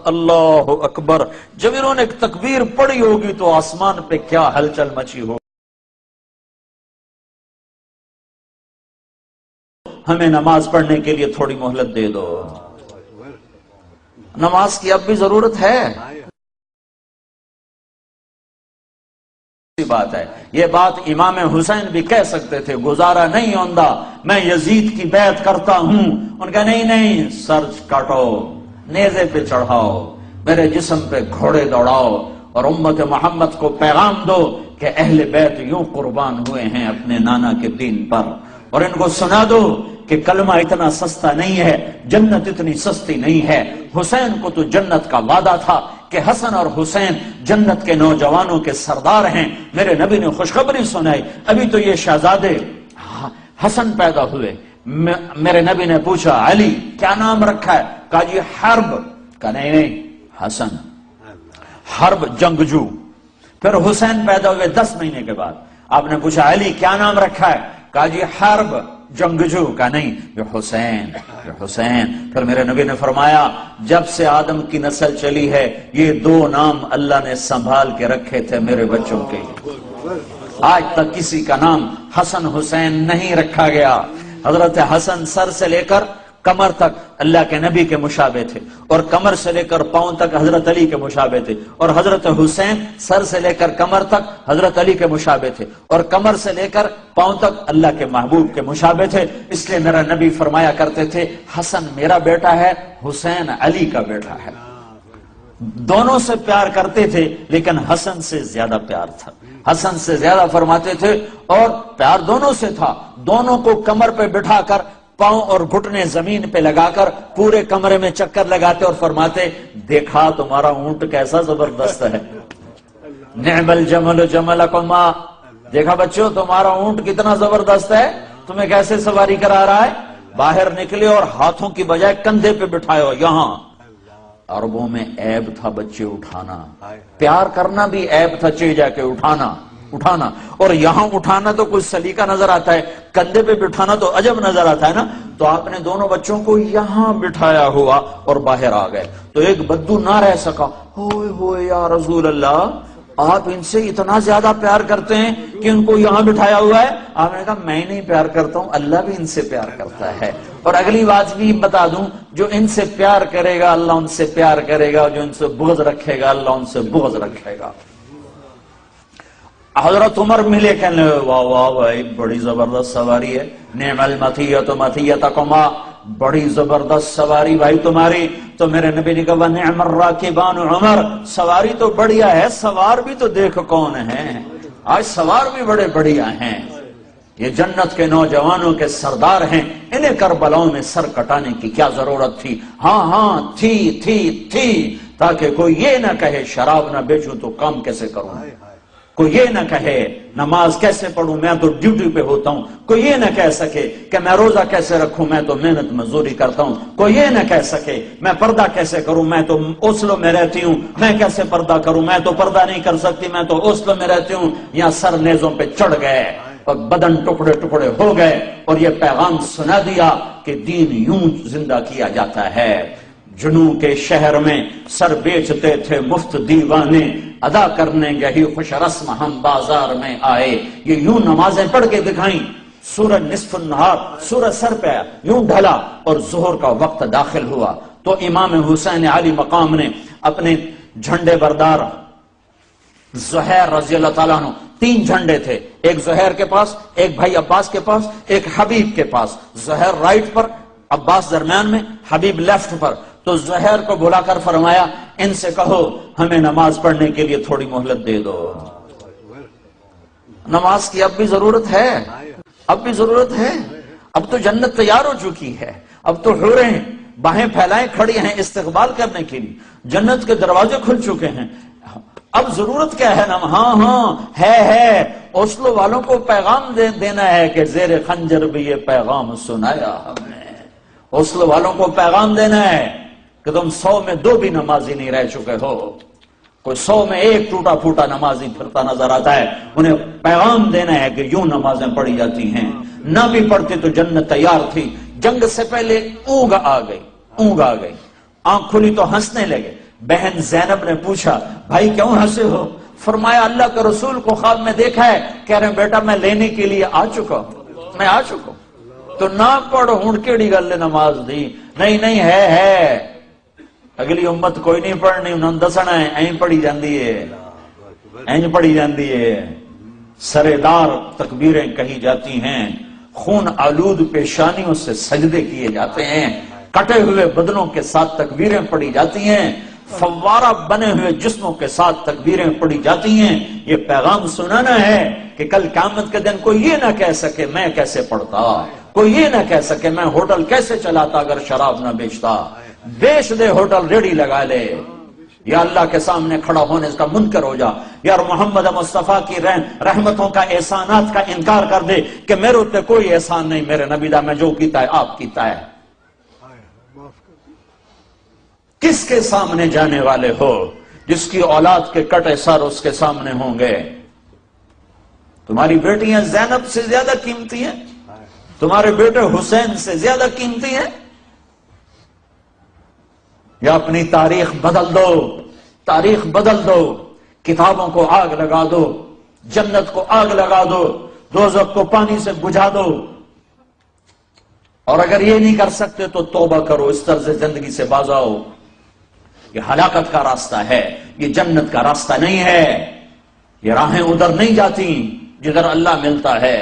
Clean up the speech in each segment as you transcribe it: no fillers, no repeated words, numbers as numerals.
اللہ اکبر، جب انہوں نے ایک تکبیر پڑھی ہوگی تو آسمان پہ کیا ہلچل مچی ہو۔ ہمیں نماز پڑھنے کے لیے تھوڑی مہلت دے دو، نماز کی اب بھی ضرورت ہے۔ بات ہے، یہ بات امام حسین بھی کہہ سکتے تھے، گزارا نہیں ہوندہ میں یزید کی بیعت کرتا ہوں۔ ان کا نہیں نہیں، سر کاٹو، نیزے پہ چڑھاؤ، میرے جسم پہ گھوڑے دوڑاؤ اور امت محمد کو پیغام دو کہ اہل بیت یوں قربان ہوئے ہیں اپنے نانا کے دین پر، اور ان کو سنا دو کہ کلمہ اتنا سستا نہیں ہے، جنت اتنی سستی نہیں ہے۔ حسین کو تو جنت کا وعدہ تھا کہ حسن اور حسین جنت کے نوجوانوں کے سردار ہیں۔ میرے نبی نے خوشخبری سنائی، ابھی تو یہ شہزادے حسن پیدا ہوئے، میرے نبی نے پوچھا علی کیا نام رکھا ہے؟ کہا جی حرب، کہا نہیں حسن، حرب جنگجو۔ پھر حسین پیدا ہوئے 10 مہینے کے بعد، آپ نے پوچھا علی کیا نام رکھا ہے؟ کہا جی حرب جنگجو، کہا نہیں یہ حسین، یہ حسین۔ پھر میرے نبی نے فرمایا جب سے آدم کی نسل چلی ہے یہ 2 نام اللہ نے سنبھال کے رکھے تھے میرے بچوں کے، آج تک کسی کا نام حسن حسین نہیں رکھا گیا۔ حضرت حسن سر سے لے کر کمر تک اللہ کے نبی کے مشابہ تھے، اور کمر سے لے کر پاؤں تک حضرت علی کے مشابہ تھے، اور حضرت حسین سر سے لے کر کمر تک حضرت علی کے مشابہ تھے، اور کمر سے لے کر پاؤں تک اللہ کے محبوب کے مشابہ تھے۔ اس لیے میرا نبی فرمایا کرتے تھے حسن میرا بیٹا ہے، حسین علی کا بیٹا ہے۔ دونوں سے پیار کرتے تھے لیکن حسن سے زیادہ پیار تھا، حسن سے زیادہ فرماتے تھے، اور پیار دونوں سے تھا۔ دونوں کو کمر پہ بٹھا کر پاؤں اور گھٹنے زمین پہ لگا کر پورے کمرے میں چکر لگاتے اور فرماتے دیکھا تمہارا اونٹ کیسا زبردست ہے، نعم الجمل جملکما، دیکھا بچوں تمہارا اونٹ کتنا زبردست ہے، تمہیں کیسے سواری کرا رہا ہے۔ باہر نکلے اور ہاتھوں کی بجائے کندھے پہ بٹھائے ہو۔ یہاں عربوں میں عیب تھا بچے اٹھانا، پیار کرنا بھی عیب تھا، چے جا کے اٹھانا، اور یہاں اٹھانا تو کچھ سلیقہ نظر آتا ہے، کندھے پہ بٹھانا تو عجب نظر آتا ہے نا۔ تو آپ نے دونوں بچوں کو یہاں بٹھایا ہوا اور باہر آ گئے، تو ایک بدو نہ رہ سکا، ہوئے ہوئے یا رسول اللہ آپ ان سے اتنا زیادہ پیار کرتے ہیں کہ ان کو یہاں بٹھایا ہوا ہے؟ آپ نے کہا میں نہیں پیار کرتا ہوں، اللہ بھی ان سے پیار کرتا ہے۔ اور اگلی بات بھی بتا دوں، جو ان سے پیار کرے گا اللہ ان سے پیار کرے گا، جو ان سے بغض رکھے گا اللہ ان سے بغض رکھے گا۔ حضرت عمر ملے، کہنے واہ واہ بھائی بڑی زبردست سواری ہے، نعم المطیۃ مطیتکما، بڑی زبردست سواری بھائی تمہاری۔ تو میرے نبی نے کہا نعم الراکبان عمر، سواری تو بڑھیا ہے، سوار بھی تو دیکھ کون ہیں، آج سوار بھی بڑے بڑھیا ہیں، یہ جنت کے نوجوانوں کے سردار ہیں، انہیں کربلاؤں میں سر کٹانے کی کیا ضرورت تھی؟ ہاں تھی، تاکہ کوئی یہ نہ کہے شراب نہ بیچوں تو کام کیسے کروں، کوئی یہ نہ کہے نماز کیسے پڑھوں، میں تو ڈیوٹی پہ ہوتا ہوں، کوئی یہ نہ کہہ سکے کہ میں روزہ کیسے رکھوں، میں تو محنت مزدوری کرتا ہوں، کوئی یہ نہ کہہ سکے میں پردہ کیسے کروں، میں تو اوسلو میں رہتی ہوں، میں کیسے پردہ کروں، میں تو پردہ نہیں کر سکتی، میں تو اوسلو میں رہتی ہوں۔ یہاں سر نیزوں پہ چڑھ گئے اور بدن ٹکڑے ٹکڑے ہو گئے، اور یہ پیغام سنا دیا کہ دین یوں زندہ کیا جاتا ہے۔ جنوں کے شہر میں سر بیچتے تھے مفت دیوانے، ادا کرنے یہی خوش رسم ہم بازار میں آئے۔ یہ یوں نمازیں پڑھ کے دکھائیں، سورج نصف النہار، سورج سر پہ آیا، یوں ڈھلا اور ظہر کا وقت داخل ہوا، تو امام حسین علی مقام نے اپنے جھنڈے بردار زہیر رضی اللہ تعالیٰ عنہ، 3 جھنڈے تھے، ایک زہیر کے پاس، ایک بھائی عباس کے پاس، ایک حبیب کے پاس، زہیر رائٹ پر، عباس درمیان میں، حبیب لیفٹ پر۔ تو زہیر کو بلا کر فرمایا ان سے کہو ہمیں نماز پڑھنے کے لیے تھوڑی مہلت دے دو، نماز کی اب بھی ضرورت ہے، اب بھی ضرورت ہے، اب تو جنت تیار ہو چکی ہے، اب تو حوریں باہیں پھیلائیں کھڑی ہیں استقبال کرنے کے لیے، جنت کے دروازے کھل چکے ہیں، اب ضرورت کیا ہے؟ ہاں ہے اوسلو والوں کو پیغام دینا ہے کہ زیر خنجر بھی یہ پیغام سنایا ہم نے، اوسلو والوں کو پیغام دینا ہے کہ تم 100 میں 2 بھی نمازی نہیں رہ چکے ہو، کوئی 100 میں 1 ٹوٹا پھوٹا نمازی پھرتا نظر آتا ہے، انہیں پیغام دینا ہے کہ یوں نمازیں پڑھی جاتی ہیں، نہ بھی پڑھتے تو جنت تیار تھی۔ جنگ سے پہلے اونگ آ گئی، آنکھ کھلی تو ہنسنے لگے، بہن زینب نے پوچھا بھائی کیوں ہنسے ہو؟ فرمایا اللہ کے رسول کو خواب میں دیکھا ہے، کہہ رہے بیٹا میں لینے کے لیے آ چکا ہوں، میں آ چکا ہوں۔ تو نہ پڑھو ہوں کیڑی گل نماز دی؟ نہیں ہے اگلی امت کوئی نہیں پڑھنی، انہوں نے دسنا ہے، این پڑھی جاندی ہے، این پڑھی جاندی ہے۔ سرےدار تکبیریں کہی جاتی ہیں، خون آلود پیشانیوں سے سجدے کیے جاتے ہیں، کٹے ہوئے بدنوں کے ساتھ تکبیریں پڑھی جاتی ہیں، فوارہ بنے ہوئے جسموں کے ساتھ تکبیریں پڑھی جاتی ہیں۔ یہ پیغام سنانا ہے کہ کل قیامت کے دن کوئی یہ نہ کہہ سکے میں کیسے پڑھتا، کوئی یہ نہ کہہ سکے میں ہوٹل کیسے چلاتا اگر شراب نہ بیچتا۔ بیچ دے ہوٹل، ریڑی لگا لے، یا اللہ کے سامنے کھڑا ہونے کا منکر ہو جا، یا محمد مصطفیٰ کی رحمتوں کا احسانات کا انکار کر دے کہ میرے اوپر کوئی احسان نہیں، میرے نبی دا میں جو کیتا ہے آپ کیتا ہے۔ کس کے سامنے جانے والے ہو؟ جس کی اولاد کے کٹے سر اس کے سامنے ہوں گے۔ تمہاری بیٹیاں زینب سے زیادہ قیمتی ہیں، تمہارے بیٹے حسین سے زیادہ قیمتی ہیں؟ یا اپنی تاریخ بدل دو، تاریخ بدل دو، کتابوں کو آگ لگا دو، جنت کو آگ لگا دو، دوزخ کو پانی سے بجھا دو۔ اور اگر یہ نہیں کر سکتے تو توبہ کرو، اس طرز زندگی سے باز آؤ۔ یہ ہلاکت کا راستہ ہے، یہ جنت کا راستہ نہیں ہے، یہ راہیں ادھر نہیں جاتی جدھر اللہ ملتا ہے۔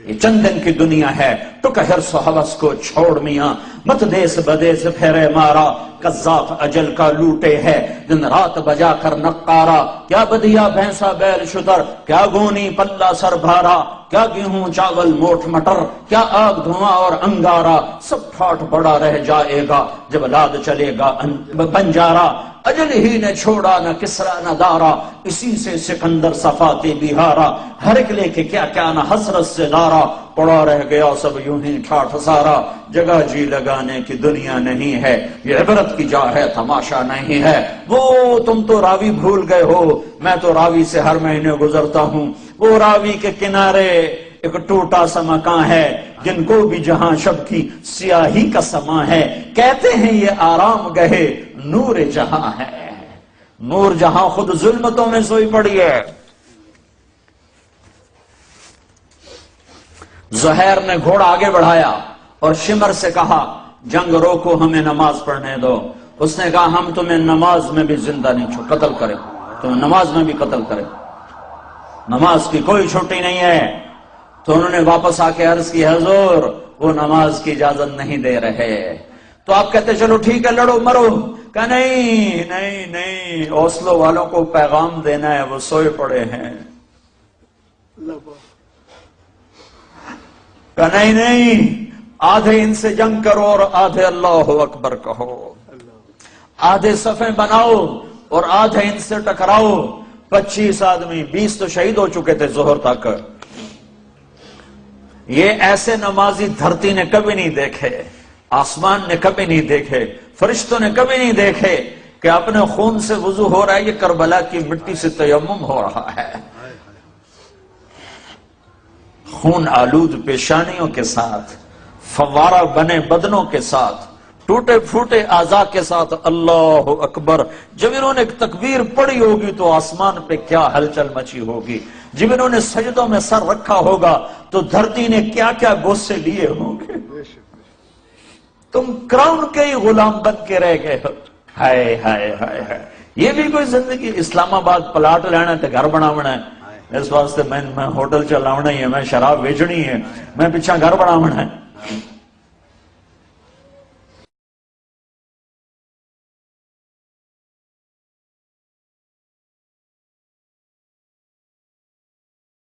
یہ چند دن کی دنیا ہے، ٹک حرص و حوث کو چھوڑ میاں، مت دیس بدیس پھیرے مارا، قذاف اجل کا لوٹے ہے دن رات بجا کر نقارا۔ کیا بدیا بھینسا بیل شتر، کیا گونی پلہ سر بھارا، کیا گیہوں چاول موٹ مٹر، کیا آگ دھواں اور انگارا، سب ٹھاٹ بڑا رہ جائے گا جب لاد چلے گا بنجارا۔ اجل ہی نے چھوڑا نہ کسرا نہ دارا، اسی سے سکندر صفاتے بہارا۔ ہر ایک لے کے کیا کیا نہ حسرت سے دارا، پڑا رہ گیا سب یوں ہی ٹھاٹ سارا۔ جگہ جی لگانے کی دنیا نہیں ہے، یہ عبرت کی جا ہے تماشا نہیں ہے۔ وہ تم تو راوی بھول گئے ہو، میں تو راوی سے ہر مہینے گزرتا ہوں۔ وہ راوی کے کنارے ایک ٹوٹا سا مکان ہے، جن کو بھی جہاں شب کی سیاہی کا سما ہے، کہتے ہیں یہ آرام گہے نور جہاں ہے۔ نور جہاں خود ظلمتوں میں سوئی پڑی ہے۔ زہیر نے گھوڑا آگے بڑھایا اور شمر سے کہا جنگ روکو، ہمیں نماز پڑھنے دو۔ اس نے کہا ہم تمہیں نماز میں بھی زندہ نہیں چھوڑ، قتل کریں، تمہیں نماز میں بھی قتل کریں، نماز کی کوئی چھٹی نہیں ہے۔ تو انہوں نے واپس آ کے عرض کی حضور وہ نماز کی اجازت نہیں دے رہے۔ تو آپ کہتے چلو ٹھیک ہے لڑو مرو، کہا نہیں نہیں نہیں، اوسلو والوں کو پیغام دینا ہے، وہ سوئے پڑے ہیں۔ کہا نہیں نہیں، آدھے ان سے جنگ کرو اور آدھے اللہ اکبر کہو، آدھے صفیں بناؤ اور آدھے ان سے ٹکراؤ۔ 25 آدمی، 20 تو شہید ہو چکے تھے ظہر تک۔ یہ ایسے نمازی دھرتی نے کبھی نہیں دیکھے، آسمان نے کبھی نہیں دیکھے، فرشتوں نے کبھی نہیں دیکھے کہ اپنے خون سے وضو ہو رہا ہے، یہ کربلا کی مٹی سے تیمم ہو رہا ہے۔ خون آلود پیشانیوں کے ساتھ، فوارہ بنے بدنوں کے ساتھ، ٹوٹے پھوٹے اعضاء کے ساتھ اللہ اکبر۔ جب انہوں نے تکبیر پڑھی ہوگی تو آسمان پہ کیا ہلچل مچی ہوگی، جب انہوں نے سجدوں میں سر رکھا ہوگا تو دھرتی نے کیا کیا غصے لیے ہوں گے۔ تم کراؤن کے ہی غلام بن کے رہ گئے ہو۔ ہائے ہائے ہائے ہائے، یہ بھی کوئی زندگی؟ اسلام آباد پلاٹ لینا ہے، گھر بناونا ہے، اس واسطے میں ہوٹل چلاونا ہی ہے، میں شراب بیچنی ہے، میں پیچھا گھر بناونا ہے۔